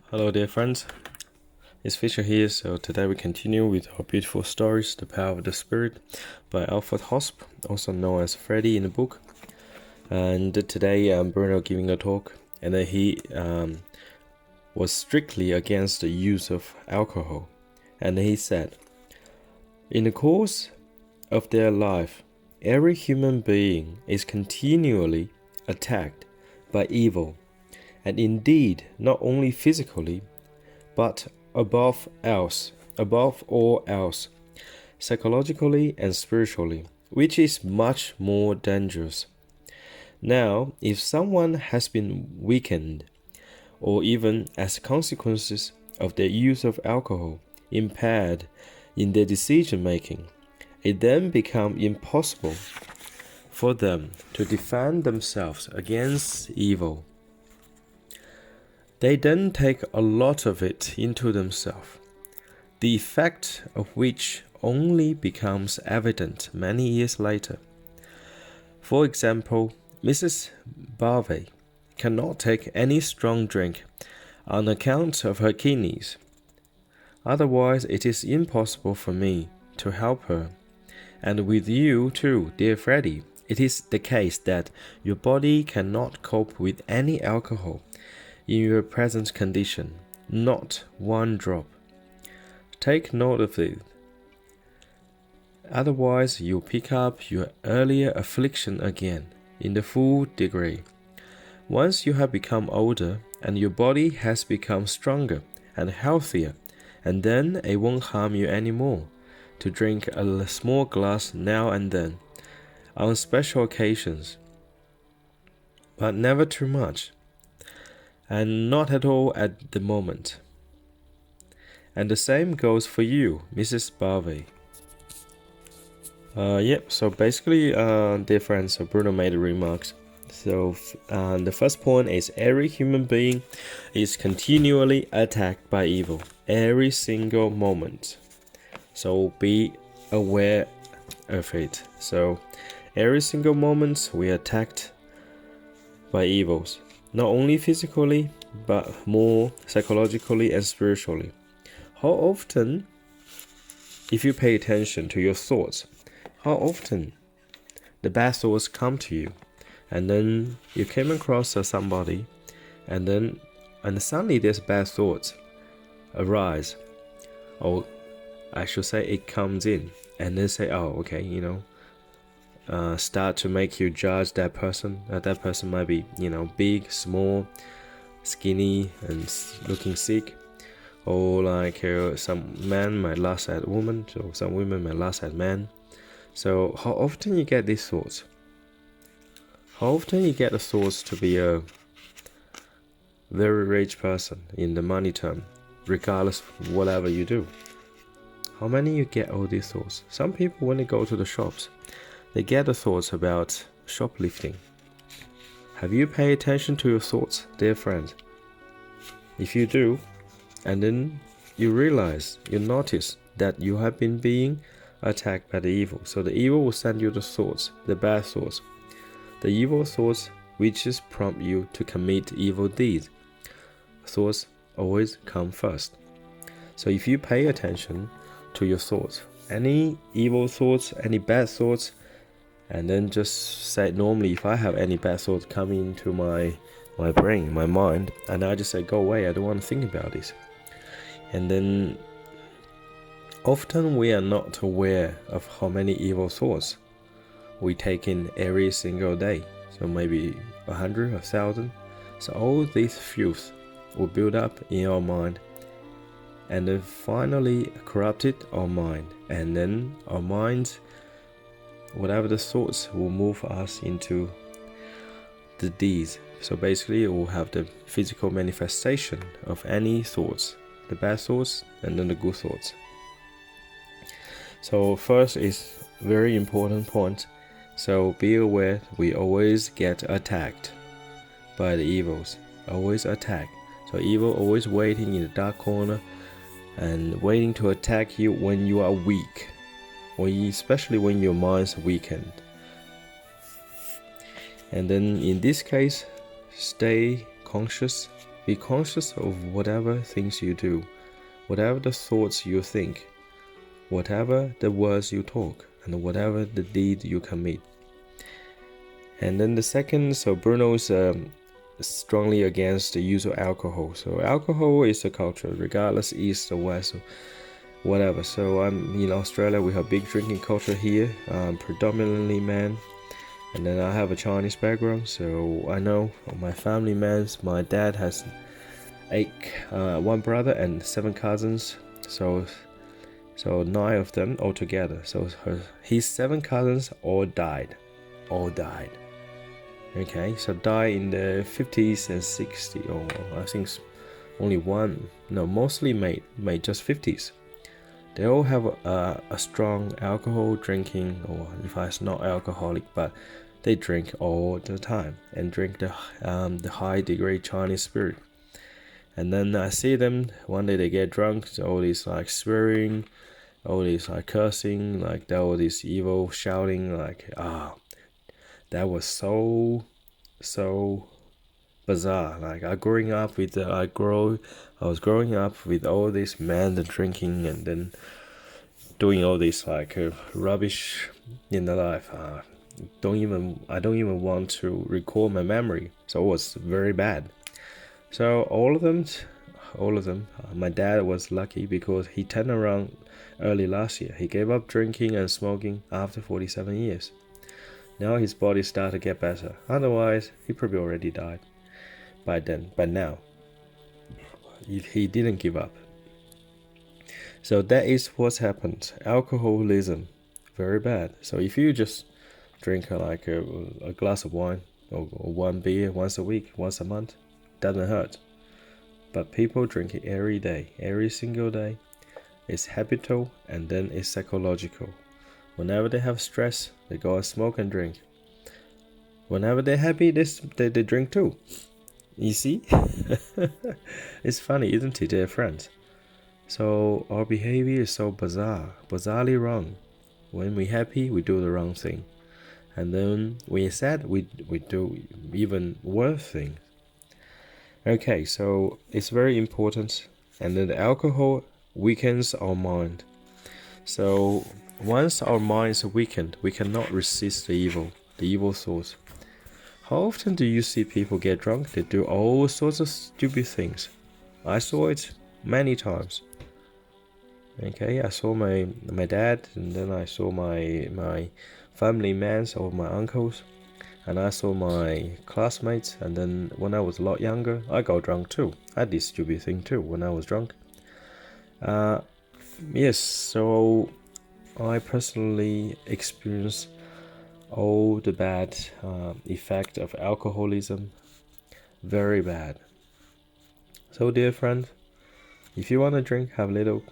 Hello dear friends, it's Fisher here. So today we continue with our beautiful stories, The Power of the Spirit by Alfred Hosp, also known as Freddy in the book. And today Bruno giving a talk, and he was strictly against the use of alcohol. And he said, in the course of their life, every human being is continually attacked by evil. And indeed, not only physically, but above all else, psychologically and spiritually, which is much more dangerous. Now, if someone has been weakened, or even as consequences of their use of alcohol, impaired in their decision-making, it then becomes impossible for them to defend themselves against evil. They then take a lot of it into themselves, the effect of which only becomes evident many years later. For example, Mrs. Barvey cannot take any strong drink on account of her kidneys. Otherwise, it is impossible for me to help her. And with you too, dear Freddy, it is the case that your body cannot cope with any alcohol in your present condition, not one drop. Take note of it. Otherwise, you'll pick up your earlier affliction again in the full degree. Once you have become older and your body has become stronger and healthier, and then it won't harm you anymore to drink a small glass now and then on special occasions, but never too much. And not at all at the moment. And the same goes for you, Mrs. Barvey. So basically, dear friends, so Bruno made remarks. So the first point is every human being is continually attacked by evil, every single moment. So be aware of it. So every single moment we are attacked by evils. Not only physically, but more psychologically and spiritually. How often, if you pay attention to your thoughts, how often the bad thoughts come to you, and then you came across somebody, and suddenly these bad thoughts arise, or I should say it comes in, and then say, oh, okay, start to make you judge that person. That person might be, big, small, skinny, and looking sick. Or like some men might lust at women, so some women might lust at men. So how often you get these thoughts? How often you get the thoughts to be a very rich person in the money term, regardless of whatever you do? How many you get all these thoughts? Some people, when they go to the shops, they get the thoughts about shoplifting. Have you paid attention to your thoughts, dear friend? If you do, and then you notice that you have been being attacked by the evil. So the evil will send you the thoughts, the bad thoughts. The evil thoughts which just prompt you to commit evil deeds. Thoughts always come first. So if you pay attention to your thoughts, any evil thoughts, any bad thoughts, and then just say, normally if I have any bad thoughts coming into my brain, my mind, and I just say, go away, I don't want to think about this. And then often we are not aware of how many evil thoughts we take in every single day. So maybe 100, 1,000. So all these filth will build up in our mind, and then finally corrupted our mind, and then our minds, whatever the thoughts, will move us into the deeds. So basically it will have the physical manifestation of any thoughts, the bad thoughts and then the good thoughts. So first is very important point. So be aware, we always get attacked by the evils, always attack. So evil always waiting in the dark corner and waiting to attack you when you are weak, especially when your mind's weakened. And then in this case, stay conscious Be conscious of whatever things you do, whatever the thoughts you think, whatever the words you talk, and whatever the deed you commit. And then the second, so Bruno's strongly against the use of alcohol. So alcohol is a culture, regardless east or west or whatever. So I'm in Australia, we have big drinking culture here, predominantly men. And then I have a Chinese background, so I know my family, my dad has one brother and 7 cousins, so 9 of them altogether. So his 7 cousins all died. Okay, so died in the 50s and 60s, or I think only one, no, mostly made just 50s. They all have a strong alcohol drinking, or if it's not alcoholic, but they drink all the time and drink the high degree Chinese spirit. And then I see them one day they get drunk, so all this like swearing, all this like cursing, like all this evil shouting, like that was so bizarre. Like I was growing up with all these men drinking and then doing all this like rubbish in the life. I don't even want to recall my memory. So it was very bad. So all of them. My dad was lucky because he turned around early last year. He gave up drinking and smoking after 47 years. Now his body started to get better. Otherwise, he probably already died by then. But now, he didn't give up. So that is what's happened. Alcoholism, very bad. So if you just drink like a glass of wine or one beer once a week, once a month, doesn't hurt. But people drink it every day, every single day. It's habitual and then it's psychological. Whenever they have stress, they go and smoke and drink. Whenever they're happy, they drink too. You see? It's funny, isn't it, dear friends? So our behavior is so bizarrely wrong. When we're happy, we do the wrong thing. And then when we're sad, we do even worse things. Okay, so it's very important. And then the alcohol weakens our mind. So once our mind is weakened, we cannot resist the evil thoughts. How often do you see people get drunk? They do all sorts of stupid things. I saw it many times. Okay, I saw my dad, and then I saw my family men, or my uncles, and I saw my classmates. And then when I was a lot younger, I got drunk too. I did stupid thing too when I was drunk. Yes, so I personally experienced all the bad effect of alcoholism, very bad. So dear friend, if you want to drink, have a little,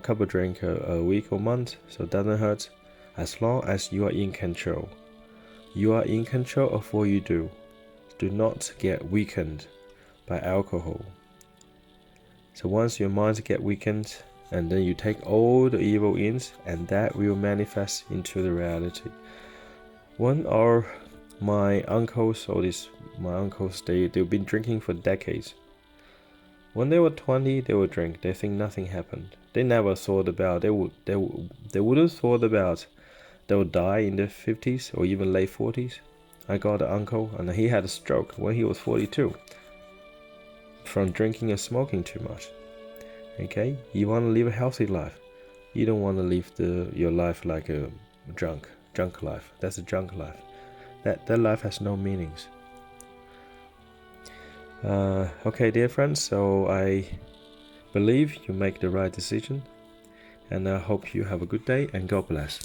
cup of drink a week or month, so it doesn't hurt, as long as you are in control. You are in control of what you do. Do not get weakened by alcohol. So once your mind get weakened, and then you take all the evil in, and that will manifest into the reality. One are my uncles, they've been drinking for decades. When they were 20, they would drink. They think nothing happened. They never thought about they wouldn't thought about they would die in their 50s or even late 40s. I got an uncle, and he had a stroke when he was 42 from drinking and smoking too much. Okay, you want to live a healthy life. You don't want to live your life like a junk life. That's a junk life. That life has no meanings. Okay, dear friends, so I believe you make the right decision, and I hope you have a good day, and God bless.